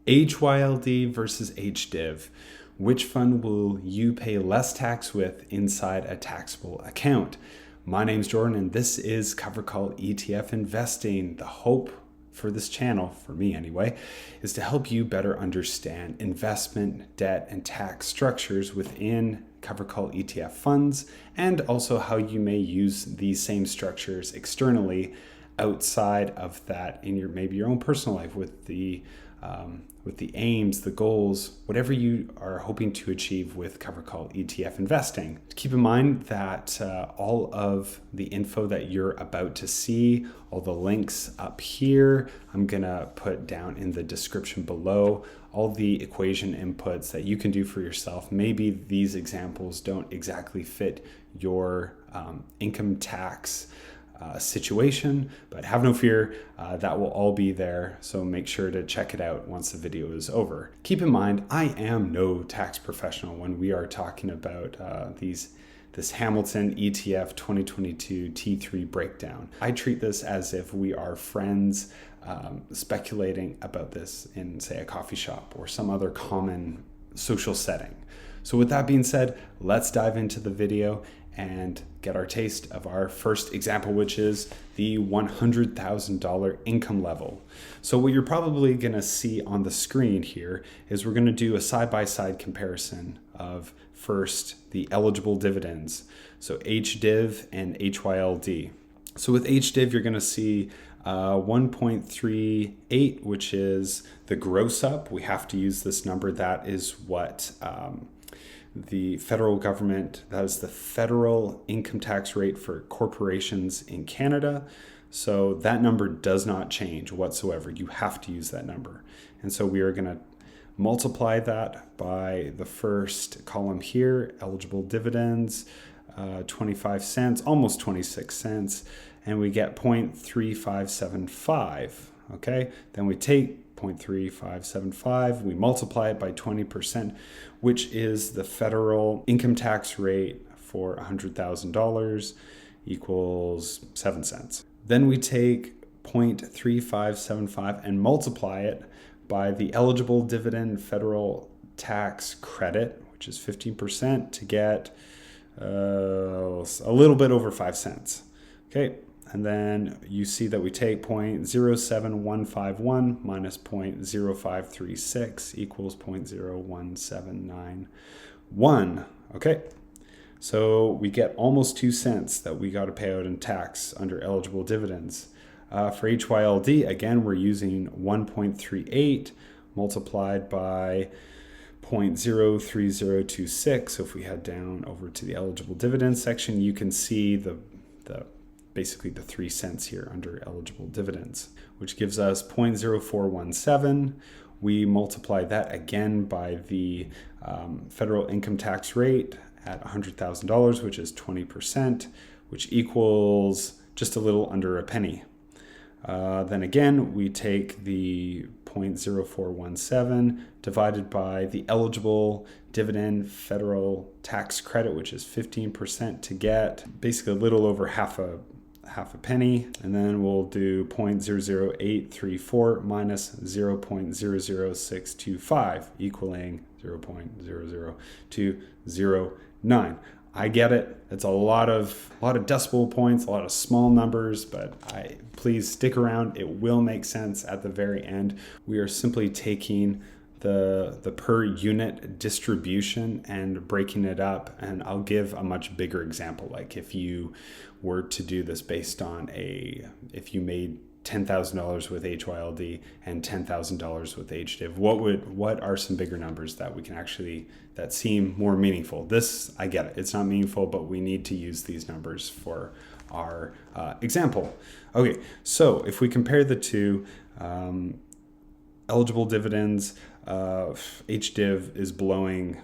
HYLD versus HDIV. Which fund will you pay less tax with inside a taxable account? My name's Jordan, and this is Covered Call ETF Investing. The hope for this channel, for me anyway, is to help you better understand investment, debt, and tax structures within Covered Call ETF funds, and also how you may use these same structures externally outside of that in maybe your own personal life with the aims, the goals, whatever you are hoping to achieve with Covered Call ETF investing. Keep in mind that all of the info that you're about to see, all the links up here, I'm gonna put down in the description below, all the equation inputs that you can do for yourself. Maybe these examples don't exactly fit your income tax situation, but have no fear, that will all be there, so make sure to check it out once the video is over. Keep in mind, I am no tax professional when we are talking about this Hamilton ETF 2022 T3 breakdown. I treat this as if we are friends speculating about this in, say, a coffee shop or some other common social setting. So with that being said, let's dive into the video and get our taste of our first example, which is the $100,000 income level. So what you're probably gonna see on the screen here is we're gonna do a side-by-side comparison of first the eligible dividends, so HDIV and HYLD. So with HDIV, you're gonna see 1.38, which is the gross up. We have to use this number. That is what the federal government, that is the federal income tax rate for corporations in Canada. So that number does not change whatsoever. You have to use that number. And so we are going to multiply that by the first column here, eligible dividends, 25 cents, almost 26 cents, and we get 0.3575. Okay, then we take 0.3575, we multiply it by 20%, which is the federal income tax rate for $100,000 equals 7 cents. Then we take 0.3575 and multiply it by the eligible dividend federal tax credit, which is 15%, to get a little bit over 5 cents. Okay. And then you see that we take 0.07151 minus 0.0536 equals 0.01791. Okay, so we get almost 2 cents that we got to pay out in tax under eligible dividends. For HYLD, again, we're using 1.38 multiplied by 0.03026. So if we head down over to the eligible dividends section, you can see basically the 3 cents here under eligible dividends, which gives us 0.0417. We multiply that again by the federal income tax rate at $100,000, which is 20%, which equals just a little under a penny. Then again, we take the 0.0417 divided by the eligible dividend federal tax credit, which is 15%, to get basically a little over half a penny, and then we'll do 0.00834 minus 0.00625 equaling 0.00209. I get it. It's a lot of decimal points, a lot of small numbers, but please stick around. It will make sense at the very end. We are simply taking the per unit distribution and breaking it up, and I'll give a much bigger example. Like if you were to do this based on if you made $10,000 with HYLD and $10,000 with HDIV, what are some bigger numbers that we can that seem more meaningful? This, I get it, it's not meaningful, but we need to use these numbers for our example. Okay, so if we compare the two, eligible dividends, HDIV is blowing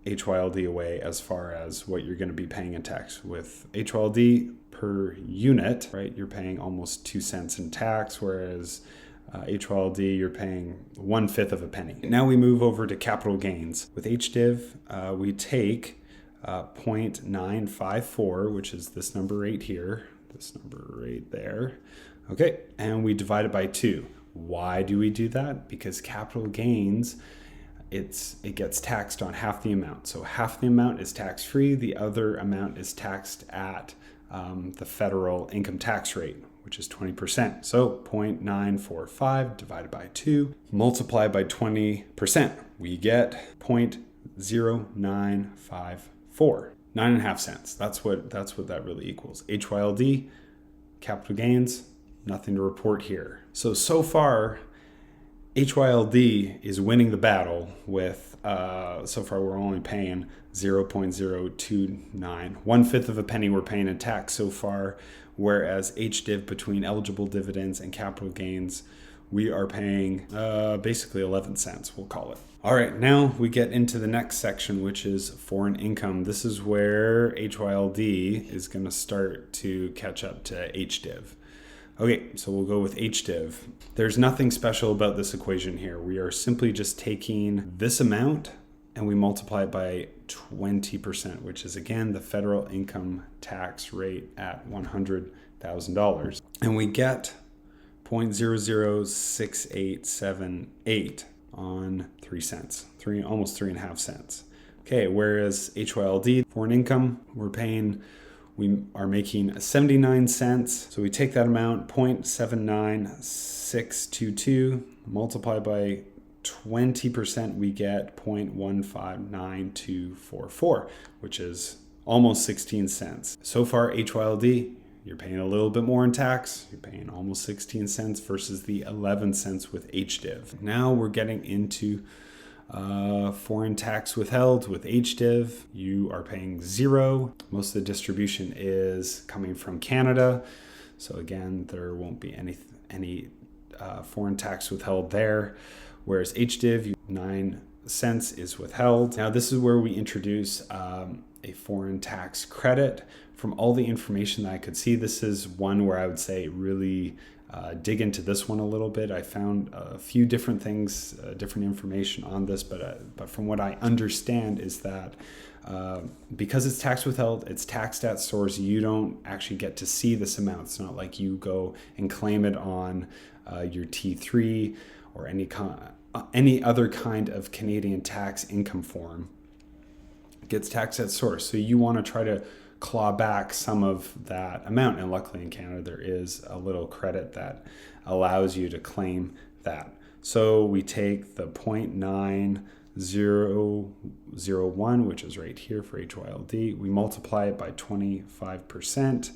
HYLD away as far as what you're going to be paying in tax. With HYLD per unit, right, you're paying almost 2 cents in tax, whereas HYLD, you're paying 1/5 of a penny. Now we move over to capital gains. With HDIV, we take 0.954, which is this number right here, this number right there. Okay, and we divide it by 2. Why do we do that? Because capital gains, it gets taxed on half the amount. So half the amount is tax-free. The other amount is taxed at the federal income tax rate, which is 20%. So 0.945 divided by 2, multiplied by 20%. We get 0.0954. 9.5 cents. That's what that really equals. HYLD, capital gains, nothing to report here. So far, HYLD is winning the battle with, so far we're only paying 0.029. 1/5 of a penny we're paying in tax so far, whereas HDIV between eligible dividends and capital gains, we are paying basically 11 cents, we'll call it. All right, now we get into the next section, which is foreign income. This is where HYLD is going to start to catch up to HDIV. Okay, so we'll go with HDIV. There's nothing special about this equation here. We are simply just taking this amount and we multiply it by 20%, which is again the federal income tax rate at $100,000. And we get 0.006878 on 3 cents, almost 3.5 cents. Okay, whereas HYLD, foreign income, we are making 79 cents. So we take that amount, 0.79622, multiply by 20%, we get 0.159244, which is almost 16 cents. So far, HYLD, you're paying a little bit more in tax. You're paying almost 16 cents versus the 11 cents with HDIV. Now we're getting into foreign tax withheld. With HDIV, you are paying 0. Most of the distribution is coming from Canada. So again, there won't be any foreign tax withheld there. Whereas HDIV, 9 cents is withheld. Now this is where we introduce a foreign tax credit. From all the information that I could see, this is one where I would say really dig into this one a little bit. I found a few different things, different information on this, but from what I understand is that because it's tax withheld, it's taxed at source. You don't actually get to see this amount. It's not like you go and claim it on your T3 or any other kind of Canadian tax income form. It gets taxed at source. So you want to try to claw back some of that amount. And luckily in Canada, there is a little credit that allows you to claim that. So we take the 0.9001, which is right here for HYLD. We multiply it by 25%,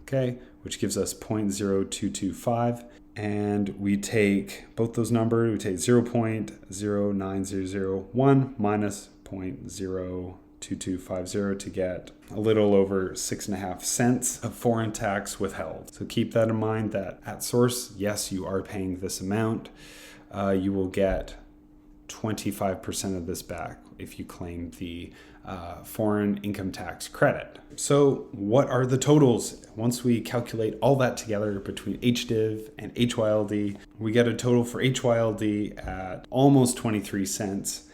okay, which gives us 0.0225. And we take both those numbers, we take 0.09001 minus 0.02250 to get a little over 6.5 cents of foreign tax withheld. So keep that in mind that at source, yes, you are paying this amount. You will get 25% of this back if you claim the foreign income tax credit. So what are the totals? Once we calculate all that together between HDIV and HYLD, we get a total for HYLD at almost 23 cents.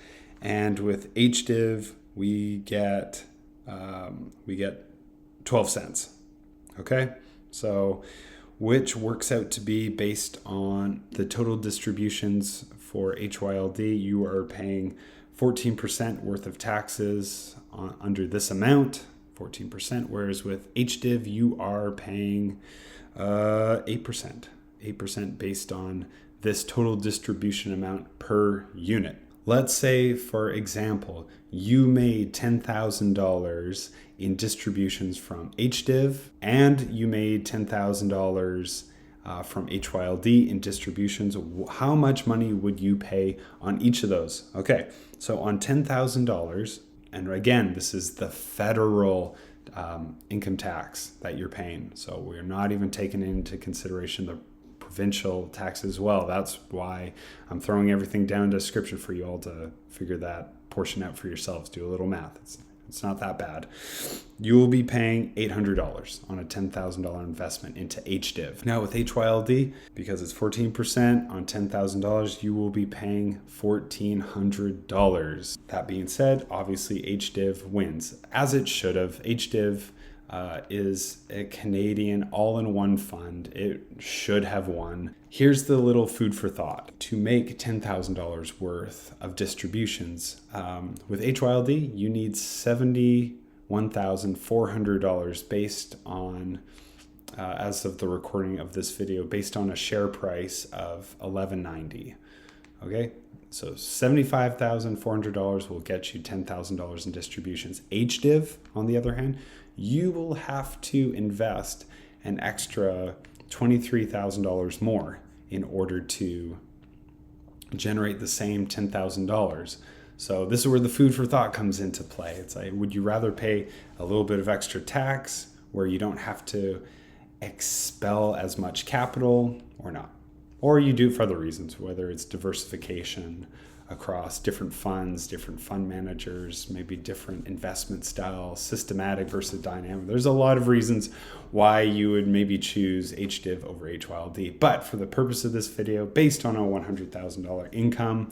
And with HDIV, we get 12 cents. Okay, so which works out to be based on the total distributions for HYLD. You are paying 14% worth of taxes under this amount, 14%, whereas with HDIV, you are paying 8% based on this total distribution amount per unit. Let's say, for example, you made $10,000 in distributions from HDIV and you made $10,000 from HYLD in distributions. How much money would you pay on each of those? Okay, so on $10,000, and again, this is the federal income tax that you're paying. So we're not even taking into consideration the provincial tax as well. That's why I'm throwing everything down in the description for you all to figure that portion out for yourselves. Do a little math. It's not that bad. You will be paying $800 on a $10,000 investment into HDIV. Now with HYLD, because it's 14% on $10,000, you will be paying $1,400. That being said, obviously HDIV wins, as it should have. HDIV is a Canadian all-in-one fund. It should have won. Here's the little food for thought. To make $10,000 worth of distributions with HYLD, you need $71,400 based on, as of the recording of this video, based on a share price of $11.90. Okay, so $75,400 will get you $10,000 in distributions. HDIV, on the other hand, you will have to invest an extra $23,000 more in order to generate the same $10,000. So this is where the food for thought comes into play. It's like, would you rather pay a little bit of extra tax where you don't have to expel as much capital or not? Or you do it for other reasons, whether it's diversification across different funds, different fund managers, maybe different investment styles, systematic versus dynamic. There's a lot of reasons why you would maybe choose HDIV over HYLD. But for the purpose of this video, based on a $100,000 income,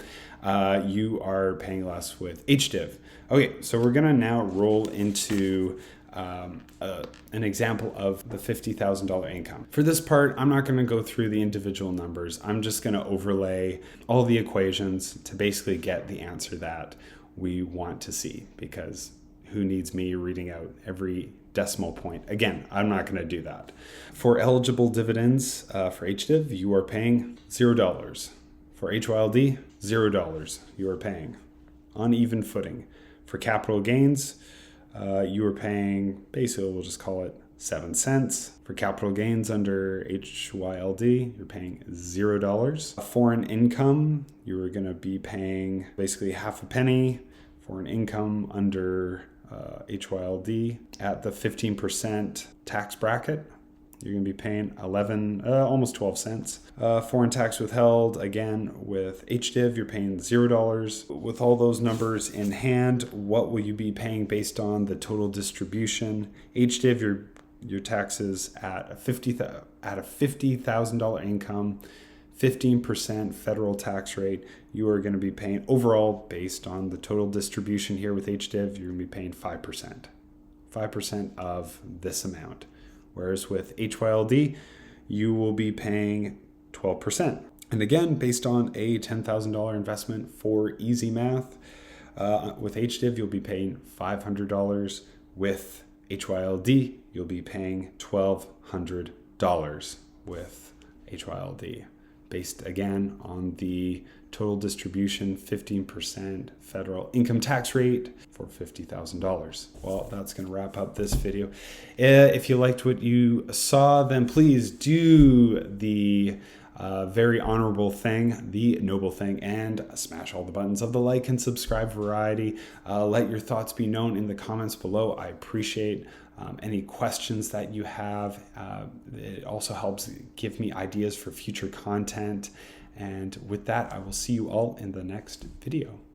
you are paying less with HDIV. Okay, so we're gonna now roll into an example of the $50,000 income. For this part, I'm not going to go through the individual numbers. I'm just going to overlay all the equations to basically get the answer that we want to see, because who needs me reading out every decimal point? Again, I'm not going to do that. For eligible dividends for HDIV, you are paying $0. For HYLD, $0. You are paying on even footing. For capital gains, you are paying, basically we'll just call it 7 cents. For capital gains under HYLD, you're paying $0. Foreign income, you are going to be paying basically half a penny. Foreign income under HYLD at the 15% tax bracket, you're going to be paying almost 12 cents. Foreign tax withheld, again, with HDIV, you're paying $0. With all those numbers in hand, what will you be paying based on the total distribution? HDIV, your taxes at a $50,000 income, 15% federal tax rate, you are going to be paying overall based on the total distribution here with HDIV, you're going to be paying 5%. 5% of this amount. Whereas with HYLD, you will be paying 12%. And again, based on a $10,000 investment for easy math, with HDIV, you'll be paying $500. With HYLD, you'll be paying $1,200 with HYLD. Based again on the total distribution, 15% federal income tax rate for $50,000. Well, that's going to wrap up this video. If you liked what you saw, then please do the very honorable thing, the noble thing, and smash all the buttons of the like and subscribe variety. Let your thoughts be known in the comments below. I appreciate any questions that you have. It also helps give me ideas for future content. And with that, I will see you all in the next video.